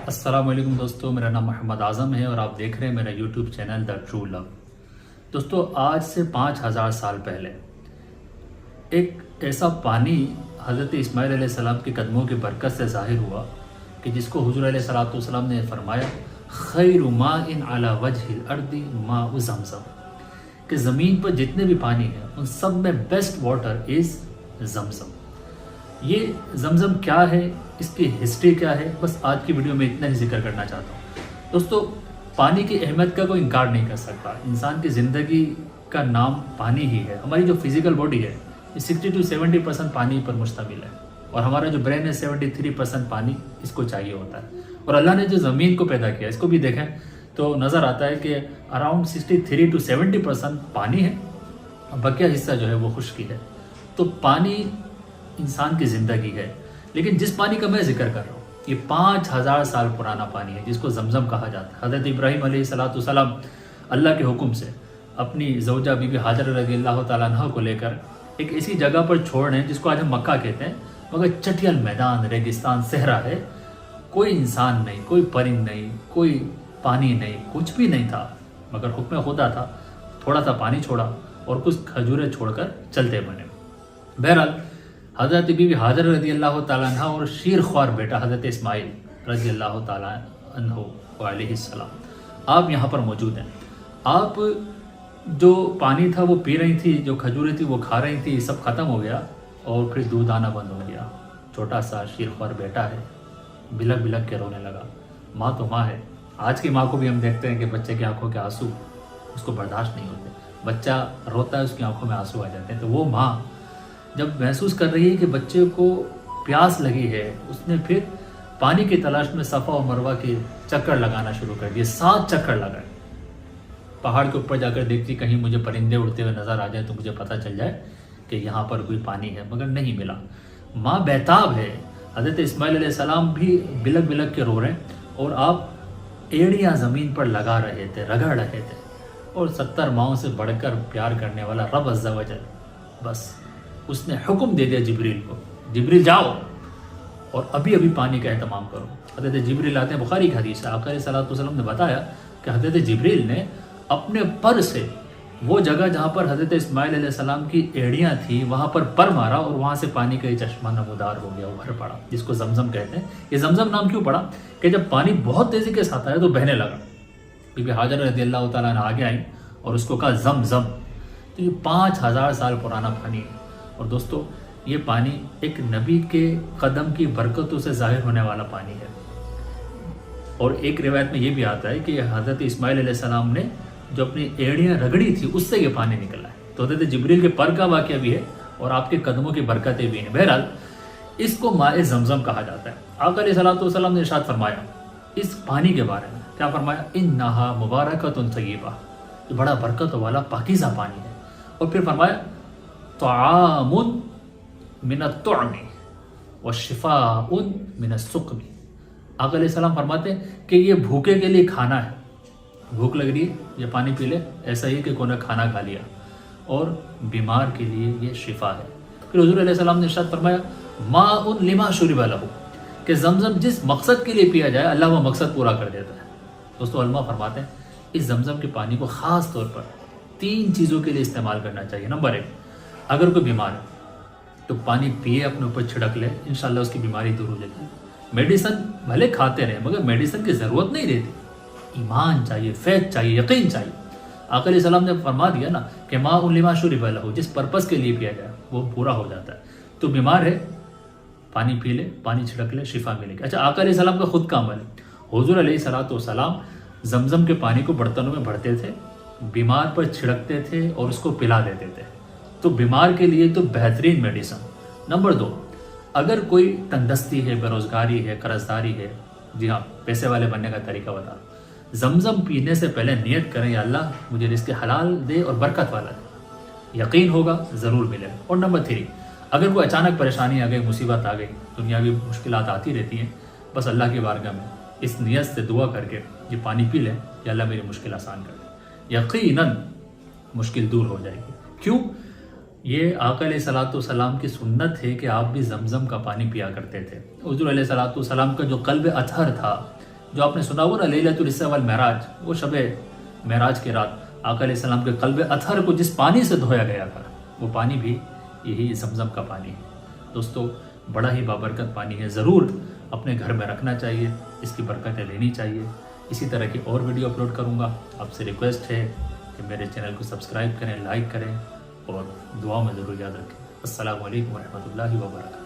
السلام علیکم دوستو، میرا نام محمد اعظم ہے اور آپ دیکھ رہے ہیں میرا YouTube channel The True Love. دوستو، آج سے 5000 سال پہلے ایک ایسا پانی حضرت اسماعیل علیہ السلام کے قدموں کی برکت سے ظاہر ہوا کہ جس کو حضور علیہ السلام نے فرمایا خیر ماء علی وجہ الارض ماء زمزم، کہ زمین پر جتنے بھی پانی ہیں ان سب میں بیسٹ واٹر از زمزم۔ یہ زمزم کیا ہے، اس کی ہسٹری کیا ہے، بس آج کی ویڈیو میں اتنا ہی ذکر کرنا چاہتا ہوں۔ دوستو، پانی کی اہمیت کا کوئی انکار نہیں کر سکتا۔ انسان کی زندگی کا نام پانی ہی ہے۔ ہماری جو فزیکل باڈی ہے یہ 60 to 70% پانی پر مشتمل ہے، اور ہمارا جو برین ہے 73% پانی اس کو چاہیے ہوتا ہے۔ اور اللہ نے جو زمین کو پیدا کیا اس کو بھی دیکھیں تو نظر آتا ہے کہ اراؤنڈ 63 to 70% پانی ہے، اور بقیہ حصہ جو ہے وہ خشکی ہے۔ تو پانی انسان کی زندگی ہے، لیکن جس پانی کا میں ذکر کر رہا ہوں یہ 5000 سال پرانا پانی ہے جس کو زمزم کہا جاتا ہے۔ حضرت ابراہیم علیہ السلام اللہ کے حکم سے اپنی زوجہ بی بی حاجر رضی اللہ تعالیٰ عنہ کو لے کر ایک ایسی جگہ پر چھوڑ رہے ہیں جس کو آج ہم مکہ کہتے ہیں، مگر چٹیل میدان، ریگستان، صحرا ہے، کوئی انسان نہیں، کوئی پرند نہیں، کوئی پانی نہیں، کچھ بھی نہیں تھا، مگر حکم خدا تھا۔ تھوڑا سا پانی چھوڑا اور کچھ کھجوریں چھوڑ کر چلتے بنے۔ بہرحال حضرت بی بی حاجر رضی اللہ تعالیٰ عنہ اور شیر خوار بیٹا حضرت اسماعیل رضی اللہ تعالیٰ عنہ علیہ السلام آپ یہاں پر موجود ہیں۔ آپ جو پانی تھا وہ پی رہی تھی، جو کھجوریں تھی وہ کھا رہی تھی، سب ختم ہو گیا اور پھر دودھ آنا بند ہو گیا۔ چھوٹا سا شیر خوار بیٹا ہے، بلک بلک کے رونے لگا۔ ماں تو ماں ہے، آج کی ماں کو بھی ہم دیکھتے ہیں کہ بچے کی آنکھوں کے آنسو اس کو برداشت نہیں ہوتے، بچہ روتا ہے اس کی آنکھوں میں آنسو آ جاتے ہیں۔ تو وہ ماں جب محسوس کر رہی ہے کہ بچے کو پیاس لگی ہے، اس نے پھر پانی کی تلاش میں صفا و مروہ کے چکر لگانا شروع کر دیے۔ 7 چکر لگائے، پہاڑ کے اوپر جا کر دیکھتی کہیں مجھے پرندے اڑتے ہوئے نظر آ جائیں تو مجھے پتہ چل جائے کہ یہاں پر کوئی پانی ہے، مگر نہیں ملا۔ ماں بیتاب ہے، حضرت اسماعیل علیہ السلام بھی بلک بلک کے رو رہے ہیں، اور آپ ایڑیاں زمین پر لگا رہے تھے، رگڑ رہے تھے، اور 70 ماؤں سے بڑھ کر پیار کرنے والا رب عز و جل بس اس نے حکم دے دیا جبریل کو، جبریل جاؤ اور ابھی ابھی پانی کا اہتمام کرو۔ حضرت جبریل آتے ہیں، بخاری کی حدیث ہے، آقا علیہ الصلوۃ والسلام نے بتایا کہ حضرت جبریل نے اپنے پر سے وہ جگہ جہاں پر حضرت اسماعیل علیہ السلام کی ایڑیاں تھیں وہاں پر مارا، اور وہاں سے پانی کا یہ چشمہ نمودار ہو گیا، ابھر پڑا، جس کو زمزم کہتے ہیں۔ یہ زمزم نام کیوں پڑا کہ جب پانی بہت تیزی کے ساتھ آیا تو بہنے لگا۔ بی بی حاجر رضی اللہ تعالیٰ نے آگے آئیں اور اس کو کہا زمزم۔ تو یہ 5000 سال پرانا پانی ہے، اور دوستو یہ پانی ایک نبی کے قدم کی برکتوں سے ظاہر ہونے والا پانی ہے۔ اور ایک روایت میں یہ بھی آتا ہے کہ حضرت اسماعیل علیہ السلام نے جو اپنی ایڑیاں رگڑی تھی اس سے یہ پانی نکلا ہے۔ تو حضرت جبریل کے پر کا واقعہ بھی ہے اور آپ کے قدموں کی برکتیں بھی ہیں۔ بہرحال اس کو ماء زمزم کہا جاتا ہے۔ آقا علیہ السلام نے ارشاد فرمایا اس پانی کے بارے میں، کیا فرمایا؟ انہا مبارکۃ طیبہ، یہ بڑا برکت والا پاکیزہ پانی ہے۔ اور پھر فرمایا طعام من الطعم وشفاء من السقم۔ آقا علیہ السلام فرماتے ہیں کہ یہ بھوکے کے لیے کھانا ہے، بھوک لگ رہی ہے یہ پانی پی لے، ایسا ہی کہ کوئی نے کھانا کھا لیا، اور بیمار کے لیے یہ شفا ہے۔ پھر حضور علیہ السلام نے ارشاد فرمایا ماء لما شرب لہ، کہ زمزم جس مقصد کے لیے پیا جائے اللہ وہ مقصد پورا کر دیتا ہے۔ دوستو علماء فرماتے ہیں اس زمزم کے پانی کو خاص طور پر 3 چیزوں کے لیے استعمال کرنا چاہیے۔ نمبر 1، اگر کوئی بیمار ہے تو پانی پیے، اپنے اوپر چھڑک لے، انشاءاللہ اس کی بیماری دور ہو جائے گی۔ میڈیسن بھلے کھاتے رہے مگر میڈیسن کی ضرورت نہیں رہتی، ایمان چاہیے، فیض چاہیے، یقین چاہیے۔ آقا علیہ السلام نے فرما دیا نا کہ ماء لما شرب لہ، جس پرپس کے لیے پیا جائے وہ پورا ہو جاتا ہے۔ تو بیمار ہے پانی پی لے، پانی چھڑک لے، شفا ملے گی۔ اچھا، آقا علیہ السلام کا خود کا عمل ہے، حضور علیہ السلام زمزم کے پانی کو برتنوں میں بھرتے تھے، بیمار پر چھڑکتے تھے اور اس کو پلا دیتے تھے۔ تو بیمار کے لیے تو بہترین میڈیسن۔ نمبر 2، اگر کوئی تندرستی ہے، بے روزگاری ہے، قرضداری ہے، جی ہاں، پیسے والے بننے کا طریقہ بتا، زمزم پینے سے پہلے نیت کریں یا اللہ مجھے رزق حلال دے اور برکت والا دے، یقین ہوگا ضرور ملے گا۔ اور نمبر 3، اگر کوئی اچانک پریشانی آ گئی، مصیبت آ گئی، دنیاوی مشکلات آتی رہتی ہیں، بس اللہ کی بارگاہ میں اس نیت سے دعا کر کے یہ پانی پی لیں کہ اللہ میری مشکل آسان کر دے، یقیناً مشکل دور ہو جائے گی۔ کیوں؟ یہ آقا علیہ السلام کی سنت ہے کہ آپ بھی زمزم کا پانی پیا کرتے تھے۔ حضور علیہ السلام کا جو قلب اطہر تھا، جو آپ نے سنا ہوا نا لیلۃ الاسراء والمعراج، وہ شب معراج کے رات آقا علیہ السلام کے قلب اطہر کو جس پانی سے دھویا گیا تھا، وہ پانی بھی یہی زمزم کا پانی ہے۔ دوستو بڑا ہی بابرکت پانی ہے، ضرور اپنے گھر میں رکھنا چاہیے، اس کی برکتیں لینی چاہیے۔ اسی طرح کی اور ویڈیو اپلوڈ کروں گا، آپ سے ریکویسٹ ہے کہ میرے چینل کو سبسکرائب کریں، لائک کریں اور دعا میں ضرور یاد رکھیں۔ السلام علیکم ورحمۃ اللہ وبرکاتہ۔